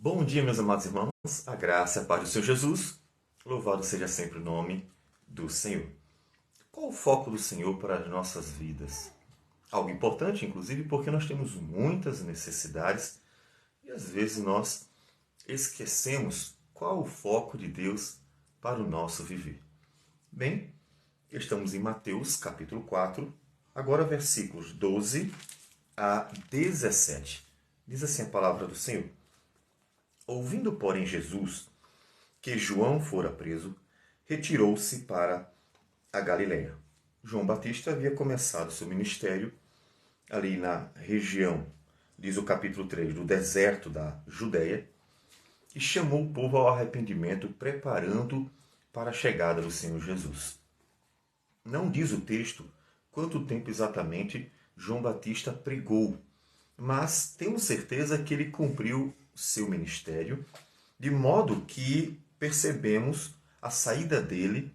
Bom dia, meus amados irmãos. A graça e a paz do Senhor Jesus. Louvado seja sempre o nome do Senhor. Qual o foco do Senhor para as nossas vidas? Algo importante, inclusive, porque nós temos muitas necessidades e às vezes nós esquecemos qual o foco de Deus para o nosso viver. Bem, estamos em Mateus, capítulo 4, agora versículos 12 a 17. Diz assim a palavra do Senhor. Ouvindo, porém, Jesus que João fora preso, retirou-se para a Galiléia. João Batista havia começado seu ministério ali na região, diz o capítulo 3, do deserto da Judéia, e chamou o povo ao arrependimento, preparando para a chegada do Senhor Jesus. Não diz o texto quanto tempo exatamente João Batista pregou, mas temos certeza que ele cumpriu seu ministério, de modo que percebemos a saída dele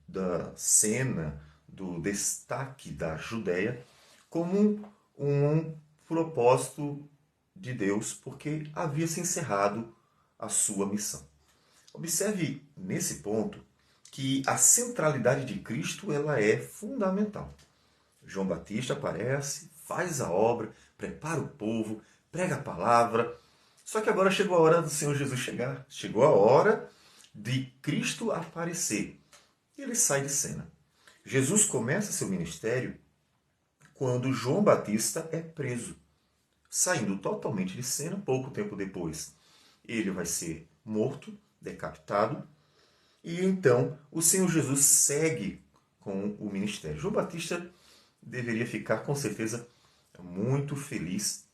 da cena, do destaque da Judéia, como um propósito de Deus, porque havia se encerrado a sua missão. Observe nesse ponto que a centralidade de Cristo ela é fundamental. João Batista aparece, faz a obra, prepara o povo, prega a palavra. Só que agora chegou a hora do Senhor Jesus chegar. Chegou a hora de Cristo aparecer. E ele sai de cena. Jesus começa seu ministério quando João Batista é preso, saindo totalmente de cena pouco tempo depois. Ele vai ser morto, decapitado, e então o Senhor Jesus segue com o ministério. João Batista deveria ficar com certeza muito feliz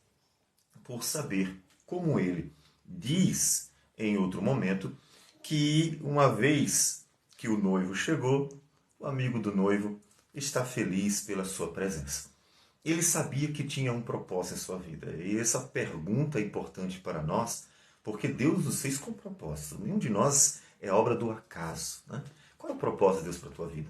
por saber, como ele diz em outro momento, que uma vez que o noivo chegou, o amigo do noivo está feliz pela sua presença. Ele sabia que tinha um propósito em sua vida. E essa pergunta é importante para nós, porque Deus nos fez com propósito. Nenhum de nós é obra do acaso, né? Qual é o propósito de Deus para a tua vida?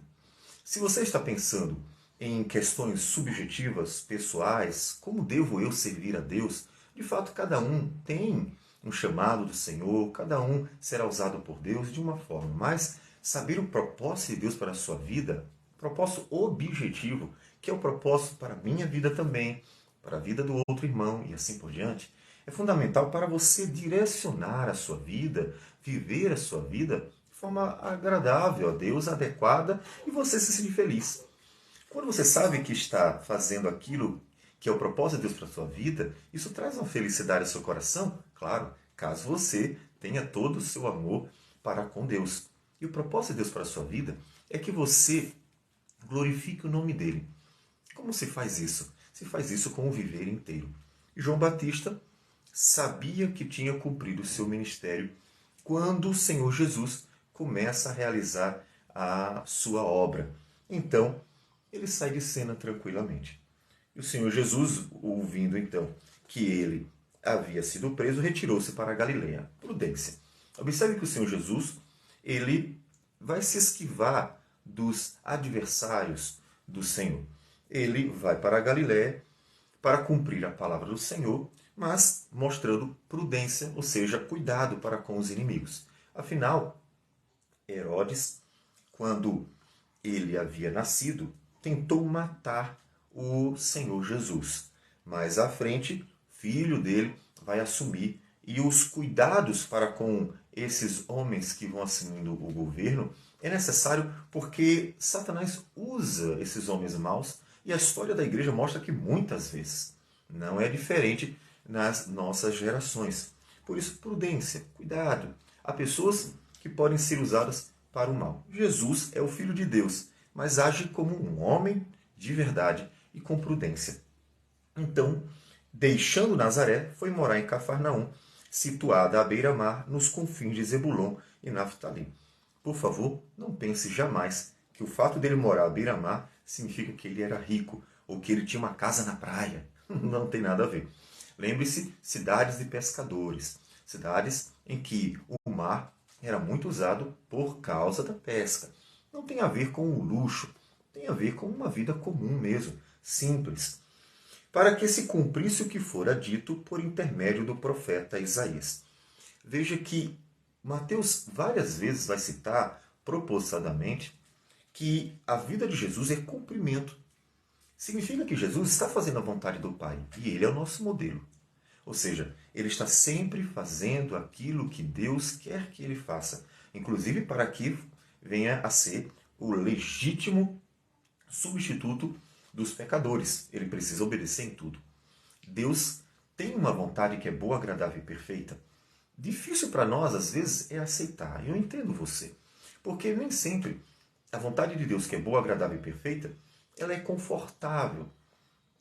Se você está pensando em questões subjetivas, pessoais, como devo eu servir a Deus? De fato, cada um tem um chamado do Senhor, cada um será usado por Deus de uma forma, mas saber o propósito de Deus para a sua vida, propósito objetivo, que é o propósito para a minha vida também, para a vida do outro irmão e assim por diante, é fundamental para você direcionar a sua vida, viver a sua vida de forma agradável a Deus, adequada, e você se sentir feliz. Quando você sabe que está fazendo aquilo que é o propósito de Deus para a sua vida, isso traz uma felicidade ao seu coração, claro, caso você tenha todo o seu amor para com Deus. E o propósito de Deus para a sua vida é que você glorifique o nome dele. Como se faz isso? Se faz isso com o viver inteiro. E João Batista sabia que tinha cumprido o seu ministério quando o Senhor Jesus começa a realizar a sua obra. Então, ele sai de cena tranquilamente. E o Senhor Jesus, ouvindo então que ele havia sido preso, retirou-se para a Galiléia. Prudência. Observe que o Senhor Jesus, ele vai se esquivar dos adversários do Senhor. Ele vai para a Galiléia para cumprir a palavra do Senhor, mas mostrando prudência, ou seja, cuidado para com os inimigos. Afinal, Herodes, quando ele havia nascido, tentou matar o Senhor Jesus. Mais à frente, filho dele vai assumir, e os cuidados para com esses homens que vão assumindo o governo é necessário porque Satanás usa esses homens maus, e a história da igreja mostra que muitas vezes não é diferente nas nossas gerações. Por isso, prudência, cuidado. Há pessoas que podem ser usadas para o mal. Jesus é o Filho de Deus, mas age como um homem de verdade e com prudência. Então, deixando Nazaré, foi morar em Cafarnaum, situada à beira-mar, nos confins de Zebulon e Naftali. Por favor, não pense jamais que o fato dele morar à beira-mar significa que ele era rico ou que ele tinha uma casa na praia. Não tem nada a ver. Lembre-se, cidades de pescadores, cidades em que o mar era muito usado por causa da pesca. Não tem a ver com o luxo, tem a ver com uma vida comum mesmo, simples. Para que se cumprisse o que fora dito por intermédio do profeta Isaías. veja que Mateus várias vezes vai citar propositadamente que a vida de Jesus é cumprimento. Significa que Jesus está fazendo a vontade do Pai e ele é o nosso modelo. Ou seja, ele está sempre fazendo aquilo que Deus quer que ele faça, inclusive para que venha a ser o legítimo substituto dos pecadores. Ele precisa obedecer em tudo. Deus tem uma vontade que é boa, agradável e perfeita. Difícil para nós, às vezes, é aceitar. Eu entendo você. Porque nem sempre a vontade de Deus, que é boa, agradável e perfeita, ela é confortável.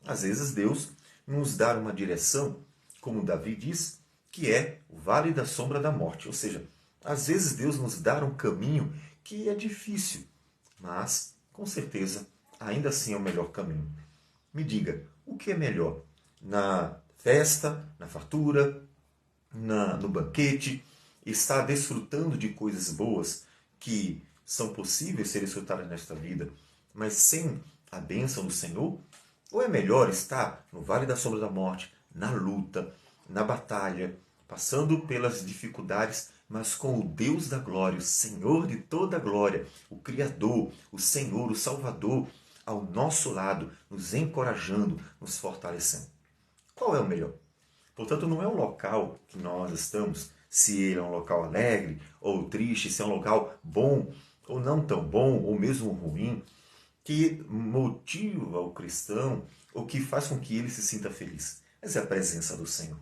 Às vezes Deus nos dá uma direção, como Davi diz, que é o vale da sombra da morte. Ou seja, às vezes Deus nos dá um caminho que é difícil, mas, com certeza, ainda assim é o melhor caminho. Me diga, o que é melhor? Na festa, na fartura, no banquete, estar desfrutando de coisas boas que são possíveis ser desfrutadas nesta vida, mas sem a bênção do Senhor? Ou é melhor estar no vale da sombra da morte, na luta, na batalha, passando pelas dificuldades, mas com o Deus da glória, o Senhor de toda a glória, o Criador, o Senhor, o Salvador, ao nosso lado, nos encorajando, nos fortalecendo? Qual é o melhor? Portanto, não é o local que nós estamos, se ele é um local alegre ou triste, se é um local bom ou não tão bom, ou mesmo ruim, que motiva o cristão ou que faz com que ele se sinta feliz. Mas é a presença do Senhor.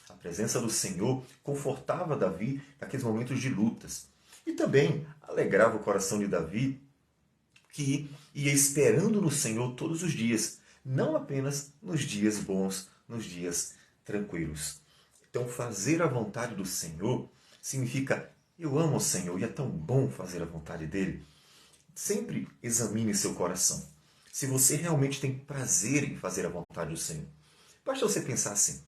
A presença do Senhor confortava Davi naqueles momentos de lutas. E também alegrava o coração de Davi, que ia esperando no Senhor todos os dias, não apenas nos dias bons, nos dias tranquilos. Então, fazer a vontade do Senhor significa: eu amo o Senhor e é tão bom fazer a vontade dele. Sempre examine seu coração. Se você realmente tem prazer em fazer a vontade do Senhor. Basta você pensar assim.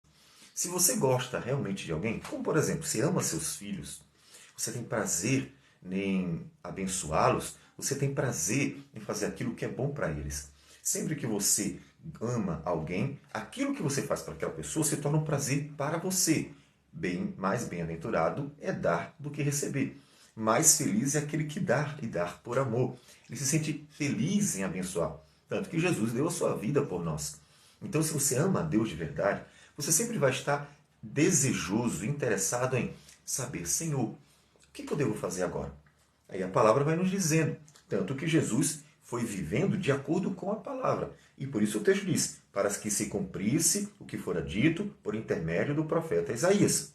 Se você gosta realmente de alguém, como por exemplo, você ama seus filhos, você tem prazer em abençoá-los, você tem prazer em fazer aquilo que é bom para eles. Sempre que você ama alguém, aquilo que você faz para aquela pessoa se torna um prazer para você. Mais bem-aventurado é dar do que receber. Mais feliz é aquele que dá e dar por amor. Ele se sente feliz em abençoar. Tanto que Jesus deu a sua vida por nós. Então, se você ama a Deus de verdade, você sempre vai estar desejoso, interessado em saber: Senhor, o que eu devo fazer agora? Aí a palavra vai nos dizendo. Tanto que Jesus foi vivendo de acordo com a palavra. E por isso o texto diz: para que se cumprisse o que fora dito por intermédio do profeta Isaías.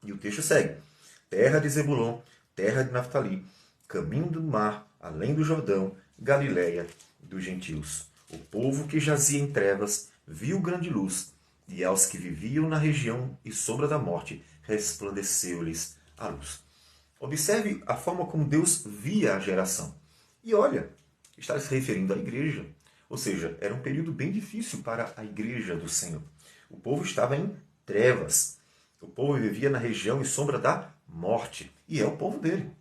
E o texto segue: terra de Zebulon, terra de Naftali, caminho do mar, além do Jordão, Galiléia dos gentios. O povo que jazia em trevas viu grande luz, e aos que viviam na região e sombra da morte resplandeceu-lhes a luz. Observe a forma como Deus via a geração. E olha, está se referindo à igreja. Ou seja, era um período bem difícil para a igreja do Senhor. O povo estava em trevas. O povo vivia na região e sombra da morte. E é o povo dele.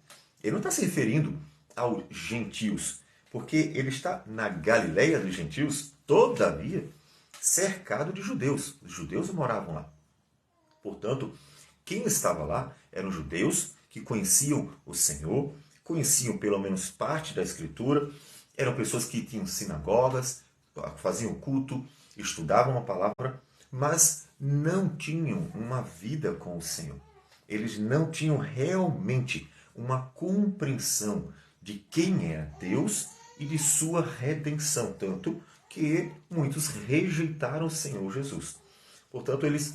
Ele não está se referindo aos gentios, porque ele está na Galiléia dos gentios, todavia, cercado de judeus. Os judeus moravam lá. Portanto, quem estava lá eram judeus que conheciam o Senhor, conheciam pelo menos parte da Escritura, eram pessoas que tinham sinagogas, faziam culto, estudavam a palavra, mas não tinham uma vida com o Senhor. Eles não tinham realmente uma compreensão de quem era Deus e de sua redenção, tanto que muitos rejeitaram o Senhor Jesus. Portanto, eles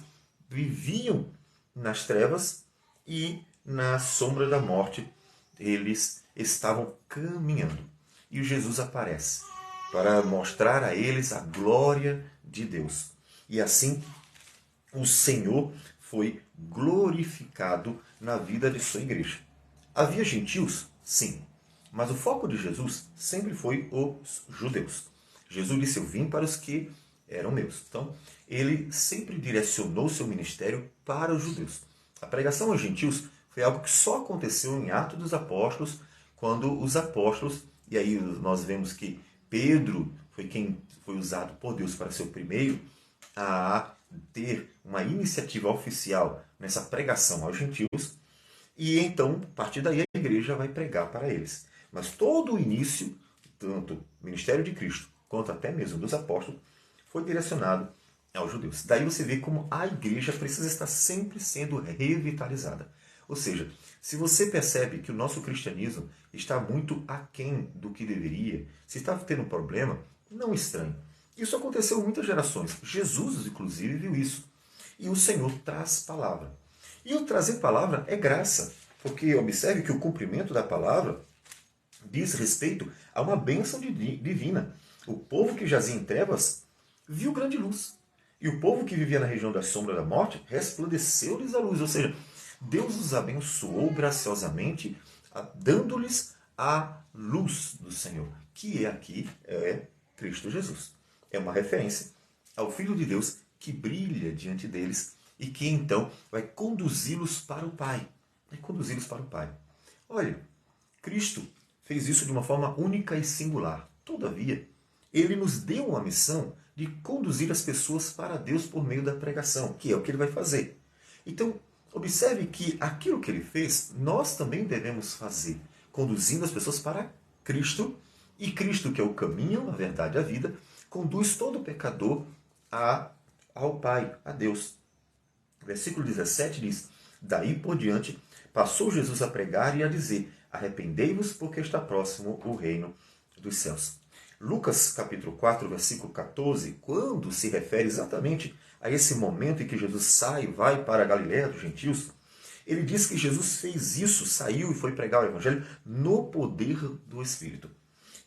viviam nas trevas e na sombra da morte eles estavam caminhando. E Jesus aparece para mostrar a eles a glória de Deus. E assim o Senhor foi glorificado na vida de sua igreja. Havia gentios? Sim. Mas o foco de Jesus sempre foi os judeus. Jesus disse: eu vim para os que eram meus. Então, ele sempre direcionou seu ministério para os judeus. A pregação aos gentios foi algo que só aconteceu em Atos dos Apóstolos, quando os apóstolos, e aí nós vemos que Pedro foi quem foi usado por Deus para ser o primeiro a ter uma iniciativa oficial nessa pregação aos gentios, e então, a partir daí, a igreja vai pregar para eles. Mas todo o início, tanto do ministério de Cristo, quanto até mesmo dos apóstolos, foi direcionado aos judeus. Daí você vê como a igreja precisa estar sempre sendo revitalizada. Ou seja, se você percebe que o nosso cristianismo está muito aquém do que deveria, se está tendo um problema, não estranhe. Isso aconteceu em muitas gerações. Jesus, inclusive, viu isso. E o Senhor traz palavra. E o trazer palavra é graça, porque observe que o cumprimento da palavra diz respeito a uma bênção divina. O povo que jazia em trevas viu grande luz. E o povo que vivia na região da sombra da morte resplandeceu-lhes a luz. Ou seja, Deus os abençoou graciosamente, dando-lhes a luz do Senhor, que aqui é Cristo Jesus. É uma referência ao Filho de Deus que brilha diante deles e que então vai conduzi-los para o Pai. Vai conduzi-los para o Pai. Olha, Cristo fez isso de uma forma única e singular. Todavia, ele nos deu uma missão de conduzir as pessoas para Deus por meio da pregação, que é o que ele vai fazer. Então, observe que aquilo que ele fez, nós também devemos fazer, conduzindo as pessoas para Cristo, e Cristo, que é o caminho, a verdade e a vida, conduz todo pecador ao Pai, a Deus. Versículo 17 diz: daí por diante, passou Jesus a pregar e a dizer: arrependei-vos, porque está próximo o reino dos céus. Lucas capítulo 4, versículo 14, quando se refere exatamente a esse momento em que Jesus sai e vai para a Galiléia dos gentios, ele diz que Jesus fez isso, saiu e foi pregar o evangelho no poder do Espírito.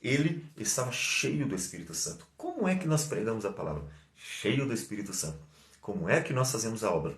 Ele estava cheio do Espírito Santo. Como é que nós pregamos a palavra? Cheio do Espírito Santo. Como é que nós fazemos a obra?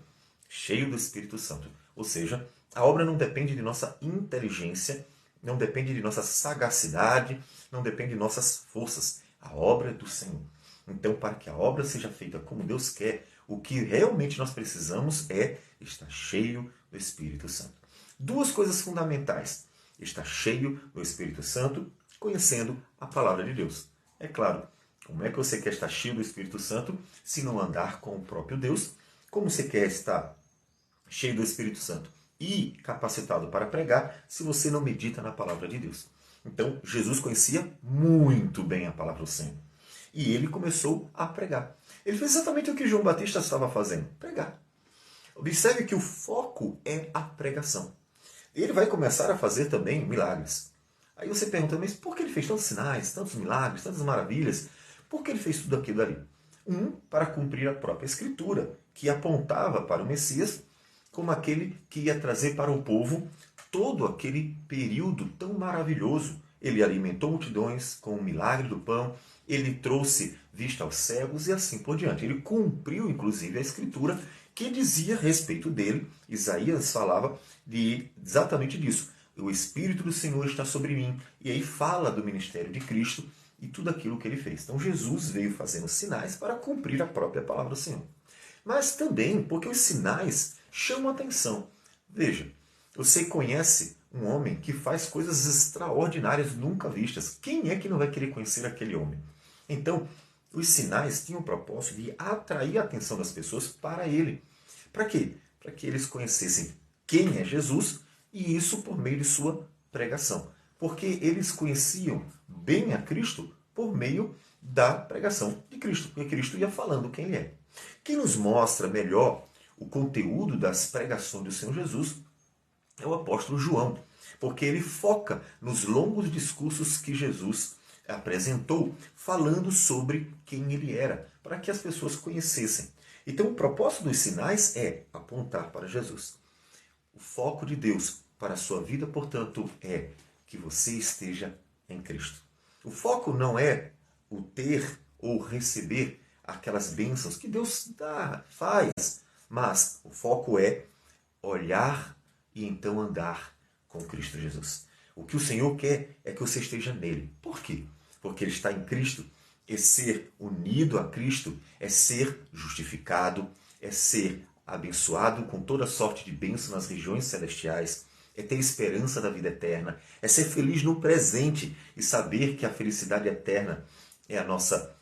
Cheio do Espírito Santo. Ou seja, a obra não depende de nossa inteligência, não depende de nossa sagacidade, não depende de nossas forças. A obra é do Senhor. Então, para que a obra seja feita como Deus quer, o que realmente nós precisamos é estar cheio do Espírito Santo. Duas coisas fundamentais: estar cheio do Espírito Santo, conhecendo a palavra de Deus. É claro, como é que você quer estar cheio do Espírito Santo se não andar com o próprio Deus? Como você quer estar cheio do Espírito Santo e capacitado para pregar se você não medita na palavra de Deus? Então, Jesus conhecia muito bem a palavra do Senhor. E ele começou a pregar. Ele fez exatamente o que João Batista estava fazendo: pregar. Observe que o foco é a pregação. Ele vai começar a fazer também milagres. Aí você pergunta, mas por que ele fez tantos sinais, tantos milagres, tantas maravilhas? Por que ele fez tudo aquilo ali? Para cumprir a própria Escritura, que apontava para o Messias como aquele que ia trazer para o povo todo aquele período tão maravilhoso. Ele alimentou multidões com o milagre do pão, ele trouxe vista aos cegos e assim por diante. Ele cumpriu, inclusive, a Escritura que dizia a respeito dele. Isaías falava exatamente disso. O Espírito do Senhor está sobre mim. E aí fala do ministério de Cristo e tudo aquilo que ele fez. Então Jesus veio fazendo sinais para cumprir a própria palavra do Senhor. Mas também porque os sinais chamam a atenção. Veja, você conhece um homem que faz coisas extraordinárias nunca vistas. Quem é que não vai querer conhecer aquele homem? Então, os sinais tinham o propósito de atrair a atenção das pessoas para ele. Para quê? Para que eles conhecessem quem é Jesus, e isso por meio de sua pregação. Porque eles conheciam bem a Cristo por meio da pregação de Cristo. Porque Cristo ia falando quem ele é. Quem nos mostra melhor o conteúdo das pregações do Senhor Jesus é o apóstolo João. Porque ele foca nos longos discursos que Jesus apresentou, falando sobre quem ele era, para que as pessoas conhecessem. Então o propósito dos sinais é apontar para Jesus. O foco de Deus para a sua vida, portanto, é que você esteja em Cristo. O foco não é o ter ou receber aquelas bênçãos que Deus dá, faz, mas o foco é olhar e então andar com Cristo Jesus. O que o Senhor quer é que você esteja nele. Por quê? Porque ele está em Cristo. É ser unido a Cristo, é ser justificado, é ser abençoado com toda sorte de bênção nas regiões celestiais, é ter esperança da vida eterna, é ser feliz no presente e saber que a felicidade eterna é a nossa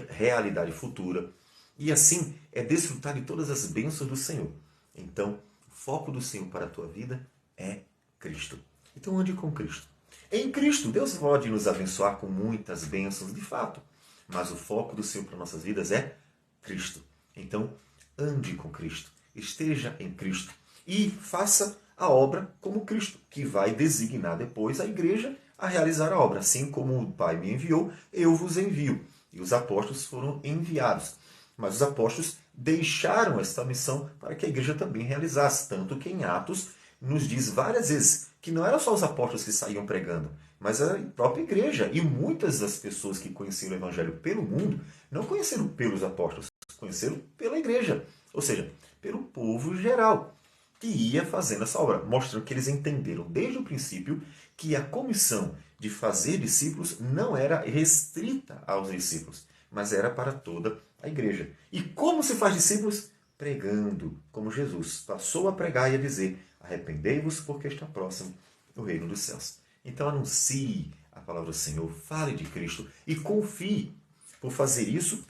realidade futura. e assim é desfrutar de todas as bênçãos do Senhor. Então, o foco do Senhor para a tua vida é Cristo. Então ande com Cristo. Em Cristo, Deus pode nos abençoar com muitas bênçãos, de fato. Mas o foco do Senhor para nossas vidas é Cristo. Então, ande com Cristo. Esteja em Cristo. E faça a obra como Cristo, que vai designar depois a igreja a realizar a obra. Assim como o Pai me enviou, eu vos envio. E os apóstolos foram enviados. Mas os apóstolos deixaram esta missão para que a igreja também realizasse. Tanto que em Atos nos diz várias vezes que não eram só os apóstolos que saíam pregando, mas a própria igreja. E muitas das pessoas que conheceram o evangelho pelo mundo não conheceram pelos apóstolos, conheceram pela igreja. Ou seja, pelo povo geral, que ia fazendo essa obra, mostrando que eles entenderam desde o princípio que a comissão de fazer discípulos não era restrita aos discípulos, mas era para toda a igreja. E como se faz discípulos? Pregando, como Jesus passou a pregar e a dizer: arrependei-vos porque está próximo o reino dos céus. Então anuncie a palavra do Senhor, fale de Cristo e confie. Por fazer isso,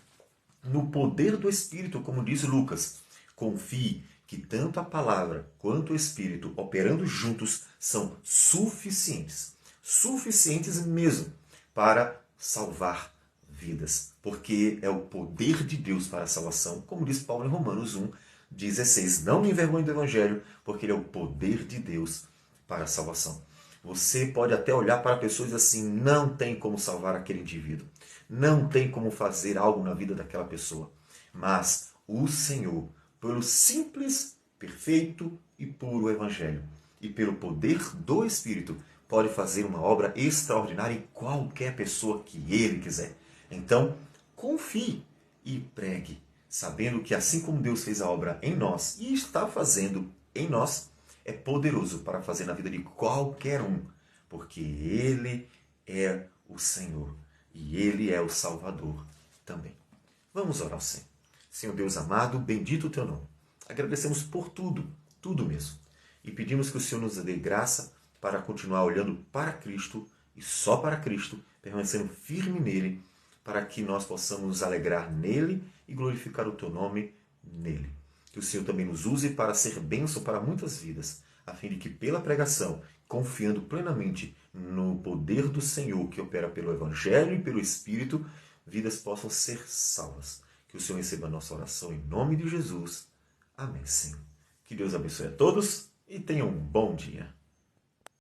no poder do Espírito, como diz Lucas. Confie que tanto a palavra quanto o Espírito, operando juntos, são suficientes. Suficientes mesmo para salvar vidas. Porque é o poder de Deus para a salvação, como diz Paulo em Romanos 1:16. Não me envergonhe do Evangelho, porque ele é o poder de Deus para a salvação. Você pode até olhar para pessoas assim, não tem como salvar aquele indivíduo. Não tem como fazer algo na vida daquela pessoa. Mas o Senhor, pelo simples, perfeito e puro Evangelho, e pelo poder do Espírito, pode fazer uma obra extraordinária em qualquer pessoa que Ele quiser. Então, confie e pregue, sabendo que assim como Deus fez a obra em nós e está fazendo em nós, é poderoso para fazer na vida de qualquer um, porque Ele é o Senhor e Ele é o Salvador também. Vamos orar ao Senhor. Senhor Deus amado, bendito o Teu nome. Agradecemos por tudo, tudo mesmo. E pedimos que o Senhor nos dê graça para continuar olhando para Cristo e só para Cristo, permanecendo firme nele, para que nós possamos nos alegrar nele e glorificar o Teu nome nele. Que o Senhor também nos use para ser bênção para muitas vidas, a fim de que pela pregação, confiando plenamente no poder do Senhor que opera pelo Evangelho e pelo Espírito, vidas possam ser salvas. Que o Senhor receba a nossa oração em nome de Jesus. Amém, Senhor. Que Deus abençoe a todos e tenham um bom dia.